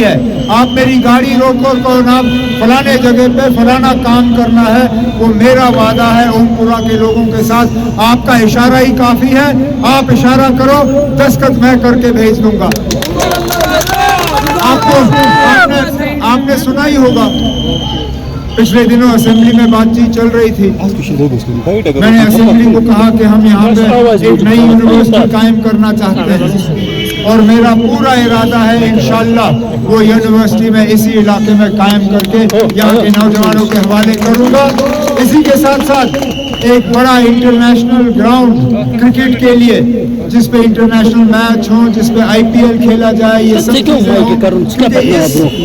है। आप मेरी गाड़ी रोको तो ना फलाने जगह पे फलाना काम करना है, वो मेरा वादा है ओमपुरा के लोगों के साथ। आपका इशारा ही काफी है, आप इशारा करो, दस्तखत मैं करके भेज दूंगा। आपने सुना ही होगा, पिछले दिनों असेंबली में बातचीत चल रही थी। मैंने असेंबली को कहा कि हम यहाँ पे एक नई यूनिवर्सिटी कायम करना चाहते हैं और मेरा पूरा इरादा है इंशाअल्लाह वो यूनिवर्सिटी में इसी इलाके में कायम करके यहाँ के नौजवानों के हवाले करूँगा। इसी के साथ साथ एक बड़ा इंटरनेशनल ग्राउंड क्रिकेट के लिए जिस पे इंटरनेशनल मैच हो, जिस पे IPL खेला जाए, ये सब चीजें हों।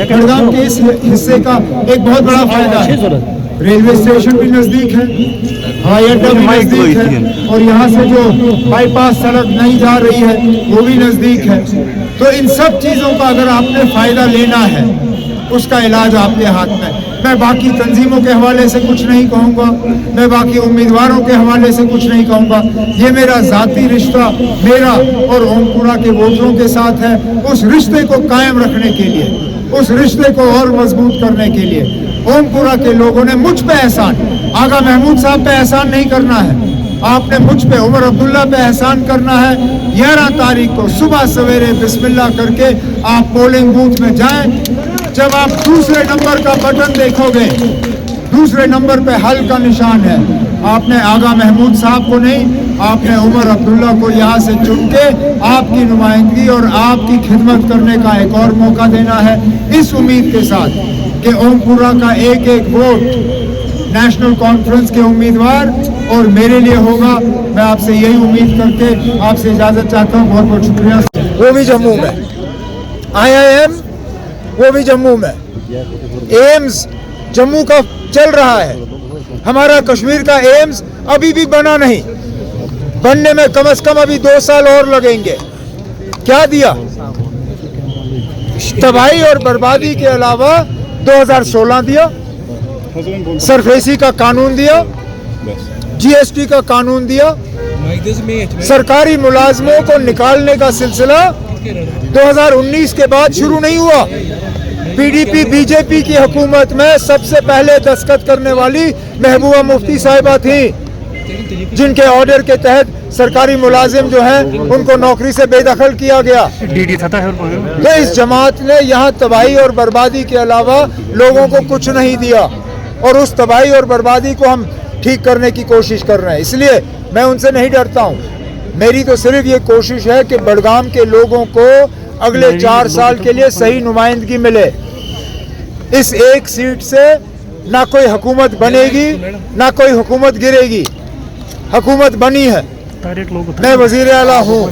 बड़गाम के इस हिस्से का एक बहुत बड़ा फायदा है। रेलवे स्टेशन भी नजदीक है, हवाई अड्डा भी नजदीक है और यहाँ से जो बाईपास सड़क नहीं जा रही है वो भी नजदीक है। तो इन सब चीजों का अगर आपने फायदा लेना है, उसका इलाज आपके हाथ में। मैं बाकी तंजीमों के हवाले से कुछ नहीं कहूँगा, मैं बाकी उम्मीदवारों के हवाले से कुछ नहीं कहूँगा। ये मेरा ज़ाती रिश्ता मेरा और ओमपुरा के वोटरों के साथ है। उस रिश्ते को कायम रखने के लिए, उस रिश्ते को और मजबूत करने के लिए ओमपुरा के लोगों ने मुझ पे एहसान, आगा महमूद साहब पे एहसान नहीं करना है, आपने मुझ पे उमर अब्दुल्ला पे एहसान करना है। 11 तारीख को सुबह सवेरे बिस्मिल्लाह करके आप पोलिंग बूथ में जाएं। जब आप दूसरे नंबर का बटन देखोगे, दूसरे नंबर पे हल का निशान है। आपने आगा महमूद साहब को नहीं, आपने उमर अब्दुल्ला को यहाँ से चुन के आपकी नुमाइंदगी और आपकी खिदमत करने का एक और मौका देना है, इस उम्मीद के साथ कि ओमपुरा का एक एक वोट नेशनल कॉन्फ्रेंस के उम्मीदवार और मेरे लिए होगा। मैं आपसे यही उम्मीद करके आपसे इजाज़त चाहता हूँ। बहुत बहुत शुक्रिया। वो भी जम्मू में, IIM वो भी जम्मू में, एम्स जम्मू का चल रहा है। हमारा कश्मीर का एम्स अभी भी बना नहीं, बनने में कम से कम अभी 2 साल और लगेंगे। क्या दिया? तबाही और बर्बादी के अलावा 2016 दिया, सरफेसी का कानून दिया, GST का कानून दिया, सरकारी मुलाजमों को निकालने का सिलसिला 2019 के बाद शुरू नहीं हुआ। PDP BJP की हुकूमत में सबसे पहले दस्तखत करने वाली महबूबा मुफ्ती साहिबा थी, जिनके ऑर्डर के तहत सरकारी मुलाजिम जो हैं उनको नौकरी से बेदखल किया गया। तो इस जमात ने यहाँ तबाही और बर्बादी के अलावा लोगों को कुछ नहीं दिया और उस तबाही और बर्बादी को हम ठीक करने की कोशिश कर रहे हैं। इसलिए मैं उनसे नहीं डरता हूँ। मेरी तो सिर्फ ये कोशिश है कि बड़गाम के लोगों को अगले 4 साल के लिए सही नुमाइंदगी मिले। इस एक सीट से ना कोई हुकूमत बनेगी ना कोई हुकूमत गिरेगी। हुकूमत बनी है, मैं वजीर आला हूँ,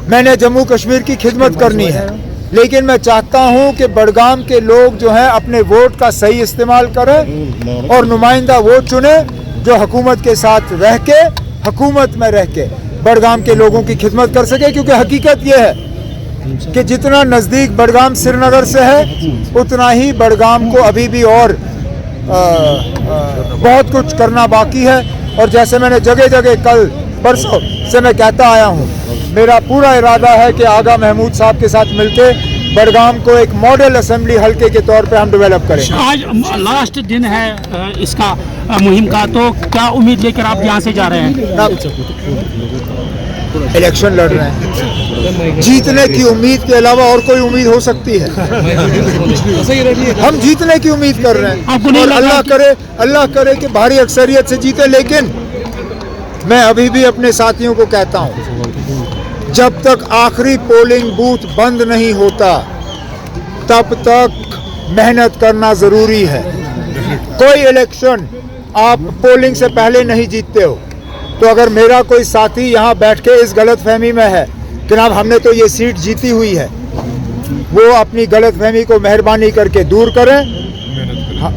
मैंने जम्मू कश्मीर की खिदमत करनी है, लेकिन मैं चाहता हूँ कि बड़गाम के लोग जो हैं अपने वोट का सही इस्तेमाल करें और नुमाइंदा वो चुने जो हुकूमत के साथ रह के, हुकूमत में रह के बड़गाम के लोगों की खिदमत कर सके। क्योंकि हकीकत ये है कि जितना नज़दीक बड़गाम श्रीनगर से है उतना ही बड़गाम को अभी भी और बहुत कुछ करना बाकी है। और जैसे मैंने जगह जगह कल परसों से मैं कहता आया हूँ, मेरा पूरा इरादा है कि आगा महमूद साहब के साथ मिलके बड़गाम को एक मॉडल असेंबली हल्के के तौर पे हम डेवलप करें। आज लास्ट दिन है इसका मुहिम का, तो क्या उम्मीद लेकर आप यहाँ से जा रहे हैं? इलेक्शन लड़ रहे हैं, जीतने की उम्मीद के अलावा और कोई उम्मीद हो सकती है? हम जीतने की उम्मीद कर रहे हैं और अल्लाह करे कि भारी अक्सरियत से जीते। लेकिन मैं अभी भी अपने साथियों को कहता हूं, जब तक आखिरी पोलिंग बूथ बंद नहीं होता तब तक मेहनत करना जरूरी है। कोई इलेक्शन आप पोलिंग से पहले नहीं जीतते हो। तो अगर मेरा कोई साथी यहाँ बैठ के इस गलतफहमी में है कि जनाब हमने तो ये सीट जीती हुई है, वो अपनी गलतफहमी को मेहरबानी करके दूर करें।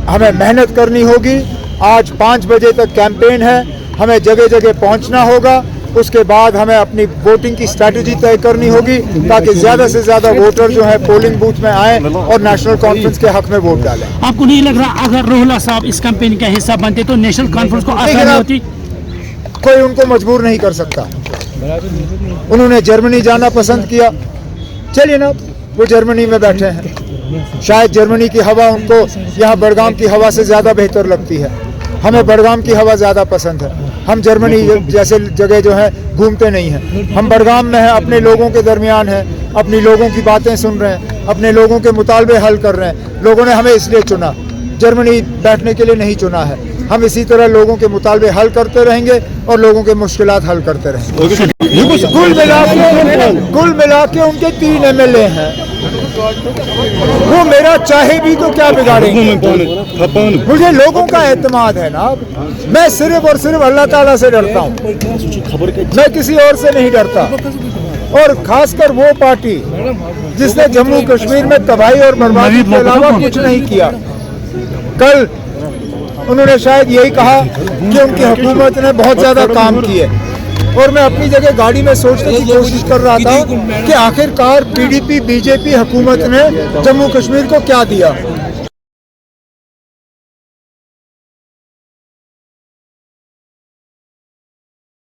हमें मेहनत करनी होगी। आज 5 बजे तक कैंपेन है, हमें जगह जगह पहुँचना होगा। उसके बाद हमें अपनी वोटिंग की स्ट्रैटेजी तय करनी होगी ताकि ज़्यादा से ज़्यादा वोटर जो है पोलिंग बूथ में आएँ और नेशनल कॉन्फ्रेंस के हक में वोट डालें। आपको नहीं लग रहा अगर रोहला साहब इस कैंपेन का हिस्सा बनते तो नेशनल कॉन्फ्रेंस को आसानी होती? कोई उनको मजबूर नहीं कर सकता। उन्होंने जर्मनी जाना पसंद किया, चलिए ना, वो जर्मनी में बैठे हैं। शायद जर्मनी की हवा उनको यहाँ बड़गाम की हवा से ज़्यादा बेहतर लगती है। हमें बड़गाम की हवा ज़्यादा पसंद है। हम जर्मनी जैसे जगह जो है घूमते नहीं हैं। हम बड़गाम में हैं, अपने लोगों के दरमियान हैं, अपनी लोगों की बातें सुन रहे हैं, अपने लोगों के मुतालबे हल कर रहे हैं। लोगों ने हमें इसलिए चुना, जर्मनी बैठने के लिए नहीं चुना है। हम इसी तरह लोगों के मुतालबे हल करते रहेंगे और लोगों के मुश्किलात हल करते रहेंगे। कुल मिला के उनके 3 MLA हैं। वो मेरा चाहे भी तो क्या बिगाड़ेंगे। मुझे लोगों का एतमाद है ना। मैं सिर्फ और सिर्फ अल्लाह ताला से डरता हूँ, मैं किसी और से नहीं डरता। और खासकर वो पार्टी जिसने जम्मू कश्मीर में तबाही और बर्बादी के अलावा कुछ नहीं किया। कल उन्होंने शायद यही कहा कि उनकी हुकूमत ने बहुत ज़्यादा काम किए, और मैं अपनी जगह गाड़ी में सोचने की कोशिश कर रहा था कि आखिरकार PDP BJP हुकूमत ने जम्मू कश्मीर को क्या दिया।